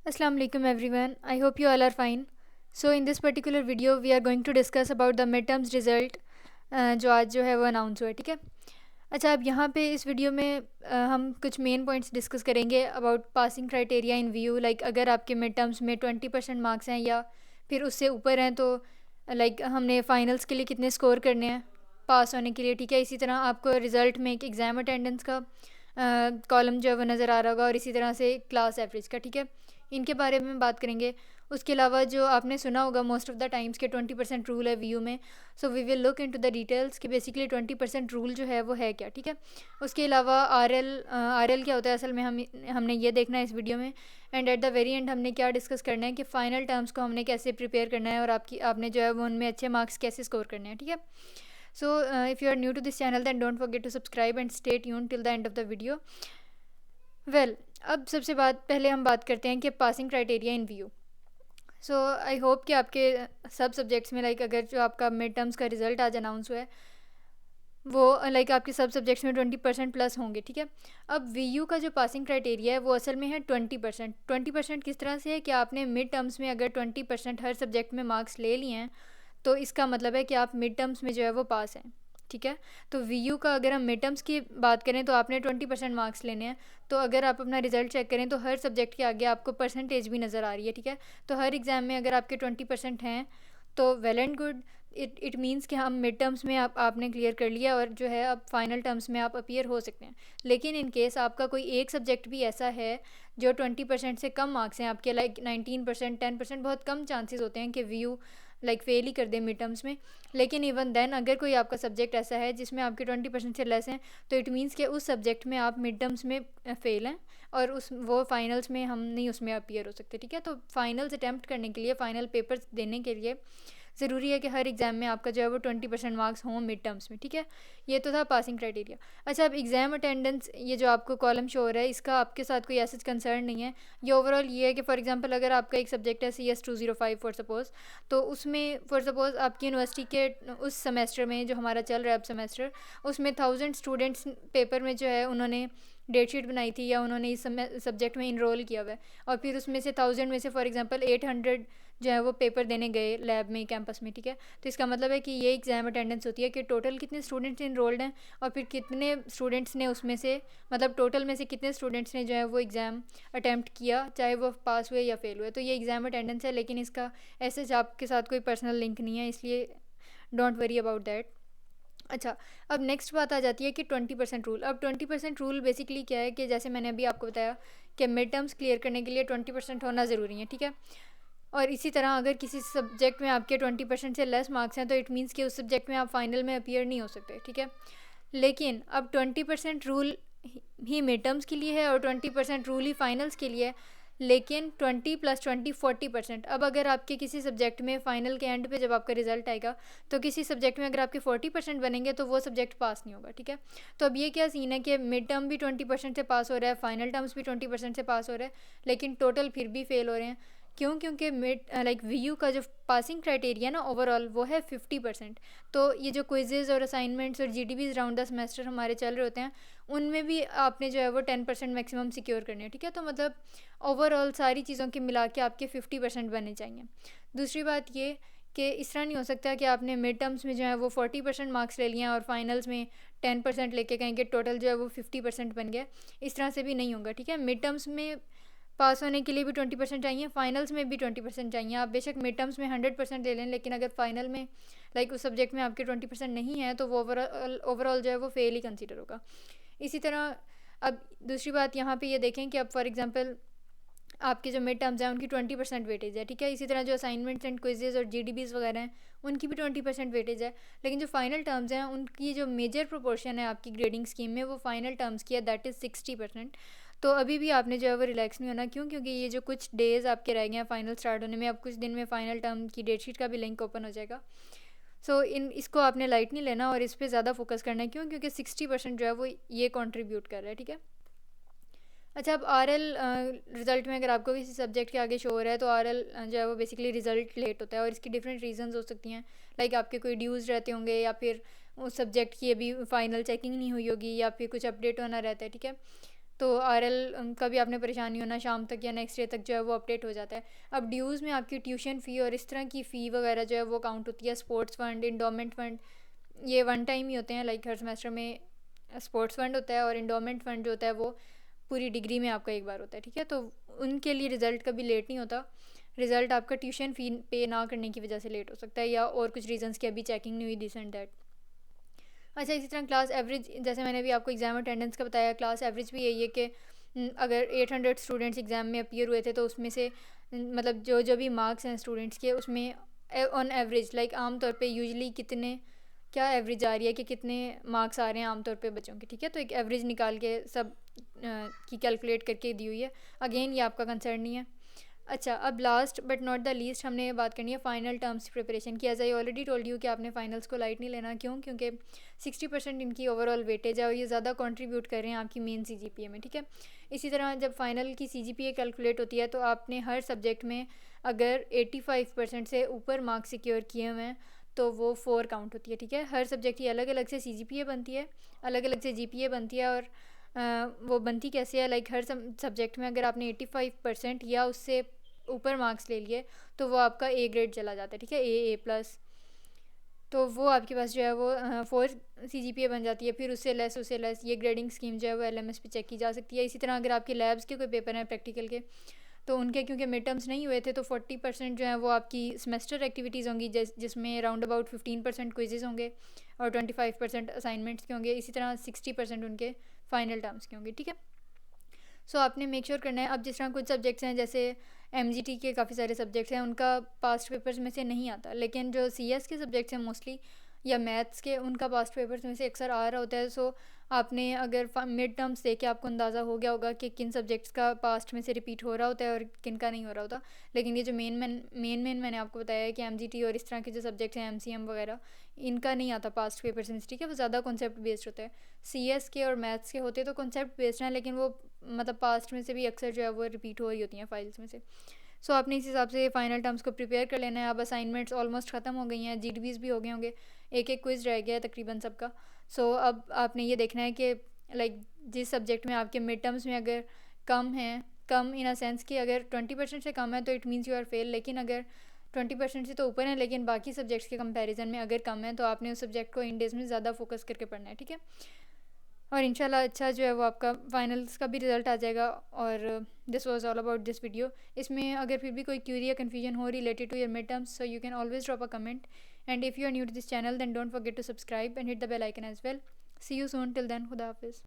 Assalamu alaikum everyone. I hope you all are fine. So in this particular video we are going to discuss about the midterms result जो आज जो है वो announce हुआ है, ठीक है। अच्छा, अब यहाँ पे इस वीडियो में हम कुछ मेन पॉइंट्स डिस्कस करेंगे about passing criteria in view. Like अगर आपके मिड टर्म्स में 20% मार्क्स हैं या फिर उससे ऊपर हैं तो लाइक हमने फाइनल्स के लिए कितने स्कोर करने हैं पास होने के लिए, ठीक है। इसी तरह आपको रिज़ल्ट में एक एग्ज़ाम अटेंडेंस का कॉलम जो है वो नज़र आ रहा होगा और इसी तरह से क्लास एवरेज का, ठीक है। इनके बारे में बात करेंगे। उसके अलावा जो आपने सुना होगा मोस्ट ऑफ द टाइम्स के 20% रूल है व्यू में। So we will look into the details कि बेसिकली 20% रूल जो है वो है क्या, ठीक है। उसके अलावा आर एल क्या होता है असल में हमने ये देखना है इस वीडियो में। And at the very and हमने क्या डिस्कस करना है कि फ़ाइनल टर्म्स को हमने कैसे प्रिपेयर करना है और आपने जो है वो उनमें अच्छे मार्क्स कैसे स्कोर करने हैं, ठीक है। So if you are new to this channel then don't forget to subscribe and stay tuned till the end of the video. Well, अब सबसे पहले हम बात करते हैं कि passing criteria in view. So I hope कि आपके सब सब्जेक्ट्स में लाइक अगर जो आपका मिड टर्म्स का रिज़ल्ट आज अनाउंस हुआ है वो लाइक आपके सब सब्जेक्ट्स में 20% प्लस होंगे, ठीक है। अब वी यू का जो पासिंग क्राइटेरिया है वो असल में है 20%। 20% किस तरह से है कि आपने मिड टर्म्स में अगर 20% हर सब्जेक्ट में मार्क्स ले लिए हैं तो इसका मतलब है कि आप मिड टर्म्स में जो है वो पास हैं, ठीक है। तो वी यू का अगर हम मिड टर्म्स की बात करें तो आपने 20% मार्क्स लेने हैं। तो अगर आप अपना रिजल्ट चेक करें तो हर सब्जेक्ट के आगे आपको परसेंटेज भी नज़र आ रही है, ठीक है। तो हर एग्ज़ाम में अगर आपके 20% हैं तो well and good. It means कि हम मिड टर्म्स में आपने क्लियर कर लिया और जो है अब फाइनल टर्म्स में आप अपीयर हो सकते हैं। लेकिन इन केस आपका कोई एक सब्जेक्ट भी ऐसा है जो 20% से कम मार्क्स हैं आपके, लाइक 19%, 10%, बहुत कम चांसेस होते हैं कि व्यू लाइक फेल ही कर दे मिड टर्म्स में। लेकिन इवन देन अगर कोई आपका सब्जेक्ट ऐसा है जिसमें आपके 20% से लेस हैं तो इट मीन्स कि उस सब्जेक्ट में आप मिड टर्म्स में फेल हैं और उस वो फाइनल्स में हम नहीं उसमें अपीयर हो सकते, ठीक है। तो फाइनल्स अटैम्प्ट करने के लिए, फाइनल पेपर्स देने के लिए ज़रूरी है कि हर एग्ज़ाम में आपका जो है वो 20% मार्क्स हों मिड टर्म्स में, ठीक है। ये तो था पासिंग क्राइटेरिया। अच्छा, अब एग्ज़ाम अटेंडेंस ये जो आपको कॉलम शो हो रहा है इसका आपके साथ कोई ऐसा कंसर्न नहीं है। ये ओवरऑल ये है कि फॉर एग्जांपल अगर आपका एक सब्जेक्ट है CS 205 फॉर सपोज़, तो उसमें फॉर सपोज़ आपकी यूनिवर्सिटी के उस सेमेस्टर में जो हमारा चल रहा है अब सेमेस्टर, उसमें 1000 स्टूडेंट्स पेपर में जो है उन्होंने डेटशीट बनाई थी या उन्होंने इस सब्जेक्ट में इनरोल किया हुआ है और फिर उसमें से 1000 में से फॉर एग्जांपल 800 जो है वो पेपर देने गए लैब में कैंपस में, ठीक है। तो इसका मतलब है कि ये एग्ज़ाम अटेंडेंस होती है कि टोटल कितने स्टूडेंट्स इनरोल्ड हैं और फिर कितने स्टूडेंट्स ने उसमें से, मतलब टोटल में से कितने स्टूडेंट्स ने जो है वो एग्ज़ाम अटैम्प्ट किया, चाहे वो पास हुए या फेल हुए। तो ये एग्ज़ाम अटेंडेंस है, लेकिन इसका ऐसे आपके साथ कोई पर्सनल लिंक नहीं है, इसलिए डोंट वरी अबाउट दैट। अच्छा, अब नेक्स्ट बात आ जाती है कि 20% रूल। अब 20% रूल बेसिकली क्या है कि जैसे मैंने अभी आपको बताया कि मिड टर्म्स क्लियर करने के लिए 20% होना ज़रूरी है, ठीक है। और इसी तरह अगर किसी सब्जेक्ट में आपके 20% से लेस मार्क्स हैं तो इट मीन्स कि उस सब्जेक्ट में आप फाइनल में अपीयर नहीं हो सकते, ठीक है। लेकिन अब 20% रूल ही मिड टर्म्स के लिए है और 20% रूल ही फाइनल्स के लिए है। लेकिन 20 + 20 40%। अब अगर आपके किसी सब्जेक्ट में फ़ाइनल के एंड पे जब आपका रिजल्ट आएगा तो किसी सब्जेक्ट में अगर आपके 40% बनेंगे तो वो सब्जेक्ट पास नहीं होगा, ठीक है। तो अब ये क्या सीन है कि मिड टर्म भी 20% से पास हो रहा है, फाइनल टर्म्स भी 20% से पास हो रहा है, लेकिन टोटल फिर भी फेल हो रहे हैं। क्यों? क्योंकि मिड लाइक वी का जो पासिंग क्राइटेरिया ना ओवरऑल वो है 50%। तो ये जो क्विजेज़ और असाइनमेंट्स और GDBs राउंड द सेमेस्टर हमारे चल रहे होते हैं उनमें भी आपने जो है वो 10% मैक्सिमम सिक्योर करने हैं, ठीक है। तो मतलब ओवरऑल सारी चीज़ों के मिला के आपके 50% बने चाहिए। दूसरी बात ये कि इस तरह नहीं हो सकता कि आपने मिड टर्म्स में जो है वो 40% मार्क्स ले लिए और फाइनल्स में 10% लेके कहें कि टोटल जो है वो 50% बन गया। इस तरह से भी नहीं होगा, ठीक है। मिड टर्म्स में पास होने के लिए भी 20% चाहिए, फाइनल्स में भी 20% चाहिए। आप बेशक मिड टर्म्स में 100% ले लें, लेकिन अगर फाइनल में लाइक उस सब्जेक्ट में आपके 20% नहीं है तो वो ओवरऑल जो है वो फेल ही कंसिडर होगा। इसी तरह अब दूसरी बात यहाँ पे ये देखें कि अब फॉर एग्जांपल आपके जो मिड टर्म्स हैं उनकी 20% वेटेज है, ठीक है। इसी तरह जो असाइनमेंट्स एंड क्विजेज और GDBs वगैरह हैं उनकी भी 20% वेटेज है। लेकिन जो फाइनल टर्म्स हैं उनकी जो मेजर प्रोपोर्शन है आपकी ग्रेडिंग स्कीम में वो फाइनल टर्म्स की है, दैट इज़ 60%। तो अभी भी आपने जो है वो रिलैक्स नहीं होना। क्यों? क्योंकि ये जो कुछ डेज़ आपके रह गए हैं फाइनल स्टार्ट होने में, अब कुछ दिन में फाइनल टर्म की डेटशीट का भी लिंक ओपन हो जाएगा। सो इसको आपने लाइट नहीं लेना और इस पर ज़्यादा फोकस करना है। क्यों? क्योंकि 60% जो है वो ये कॉन्ट्रीब्यूट कर रहा है, ठीक है। अच्छा, अब RL रिज़ल्ट में अगर आपको किसी सब्जेक्ट के आगे शो हो रहा है तो RL जो है वो बेसिकली रिज़ल्ट लेट होता है और इसकी डिफरेंट रीजंस हो सकती हैं। लाइक आपके कोई ड्यूज़ रहते होंगे या फिर उस सब्जेक्ट की अभी फाइनल चेकिंग नहीं हुई होगी या फिर कुछ अपडेट होना रहता है, ठीक है। तो आरएल का भी आपने परेशानी होना, शाम तक या नेक्स्ट डे तक जो है वो अपडेट हो जाता है। अब ड्यूज़ में आपकी ट्यूशन फ़ी और इस तरह की फ़ी वगैरह जो है वो काउंट होती है। स्पोर्ट्स फ़ंड, इंडोमेंट फ़ंड, ये वन टाइम ही होते हैं, लाइक हर सेमेस्टर में स्पोर्ट्स फ़ंड होता है और इंडोमेंट फ़ंड जो होता है वो पूरी डिग्री में आपका एक बार होता है, ठीक है। तो उनके लिए रिज़ल्ट कभी लेट नहीं होता। रिज़ल्ट आपका ट्यूशन फ़ी पे ना करने की वजह से लेट हो सकता है या और कुछ रीजंस की अभी चेकिंग नहीं हुई, दिस एंड दैट। अच्छा, इसी तरह क्लास एवरेज, जैसे मैंने भी आपको एग्ज़ाम अटेंडेंस का बताया, क्लास एवरेज भी यही है कि अगर 800 स्टूडेंट्स एग्ज़ाम में अपीयर हुए थे तो उसमें से मतलब जो जो भी मार्क्स हैं स्टूडेंट्स के, उसमें ऑन एवरेज लाइक आम तौर पे यूजुअली कितने क्या एवरेज आ रही है कि कितने मार्क्स आ रहे हैं आमतौर पे बच्चों के, ठीक है। तो एक एवरेज निकाल के सब की कैलकुलेट करके दी हुई है। अगेन ये आपका कंसर्न नहीं है। अच्छा, अब last but not the least हमने ये बात करनी है फ़ाइनल टर्म्स की प्रिपरेशन की। As I already told you कि आपने फाइनल्स को लाइट नहीं लेना। क्यों? क्योंकि 60% इनकी ओवरऑल वेटेज है और ये ज़्यादा कंट्रीब्यूट कर रहे हैं आपकी मेन CGPA में, ठीक है। इसी तरह जब फाइनल की CGPA कैलकुलेट होती है तो आपने हर सब्जेक्ट में अगर 85% से ऊपर मार्क्स सिक्योर किए हुए हैं तो वो 4 काउंट होती है, ठीक है। हर सब्जेक्ट की अलग अलग से CGPA बनती है, अलग अलग से GPA बनती है। और वो बनती कैसे है, लाइक हर सब्जेक्ट में अगर आपने 85% या उससे ऊपर मार्क्स ले लिए तो वो आपका A ग्रेड चला जाता है, ठीक है, A+। तो वो आपके पास जो है वो 4 CGPA बन जाती है। फिर उससे लेस ये ग्रेडिंग स्कीम जो है वो LMS पे चेक की जा सकती है। इसी तरह अगर आपके लैब्स के कोई पेपर हैं प्रैक्टिकल के, तो उनके क्योंकि मिड टर्म्स नहीं हुए थे तो 40% जो है वो आपकी सेमेस्टर एक्टिविटीज़ होंगी, जिसमें राउंड अबाउट 15% क्विजेज़ होंगे और 25% असाइनमेंट्स के होंगे। इसी तरह 60% उनके फाइनल टर्म्स के होंगे, ठीक है। सो आपने मेक श्योर करना है। अब जिस तरह कुछ सब्जेक्ट्स हैं, जैसे MGT के काफ़ी सारे सब्जेक्ट्स हैं, उनका पास्ट पेपर्स में से नहीं आता, लेकिन जो CS के सब्जेक्ट्स हैं मोस्टली या मैथ्स के, उनका पास्ट पेपर्स में से अक्सर आ रहा होता है। सो आपने अगर मिड टर्म्स देखे आपको अंदाज़ा हो गया होगा कि किन सब्जेक्ट्स का पास्ट में से रिपीट हो रहा होता है और किन का नहीं हो रहा होता। लेकिन ये जो मेन मैंने आपको बताया है कि MGT और इस तरह के जो सब्जेक्ट्स हैं MCM वगैरह, इनका नहीं आता पास्ट पेपर्स में से, ठीक है। वो ज़्यादा कॉन्सेप्ट बेस्ड होता है। CS के और मैथ्स के होते तो कॉन्सेप्ट बेस्ड हैं, लेकिन वो मतलब पास्ट में से भी अक्सर जो है वो रिपीट हो रही होती हैं फाइल्स में से। सो आपने इस हिसाब से फाइनल टर्म्स को प्रिपेयर कर लेना है। अब असाइनमेंट्स ऑलमोस्ट ख़त्म हो गई हैं, GDBs भी हो गए होंगे, एक एक क्विज़ रह गया है तकरीबन सबका। सो अब आपने ये देखना है कि लाइक जिस सब्जेक्ट में आपके मिड टर्म्स में अगर कम है, कम इन अ सेंस कि अगर 20% से कम है तो it means you are fail, लेकिन अगर 20% से तो ऊपर है लेकिन बाकी सब्जेक्ट्स के कंपैरिजन में अगर कम है तो आपने उस सब्जेक्ट को इन डेज़ में ज़्यादा फोकस करके पढ़ना है, ठीक है। और इंशाल्लाह अच्छा जो है वो आपका फाइनल्स का भी रिज़ल्ट आ जाएगा। और this was all about this video. इसमें अगर फिर भी कोई क्यूरी या कन्फ्यूजन हो related to your mid terms, so you can always drop a comment, and if you are new to this channel then don't forget to subscribe and hit the bell icon as well. See you soon, till then खुदा हाफिज़।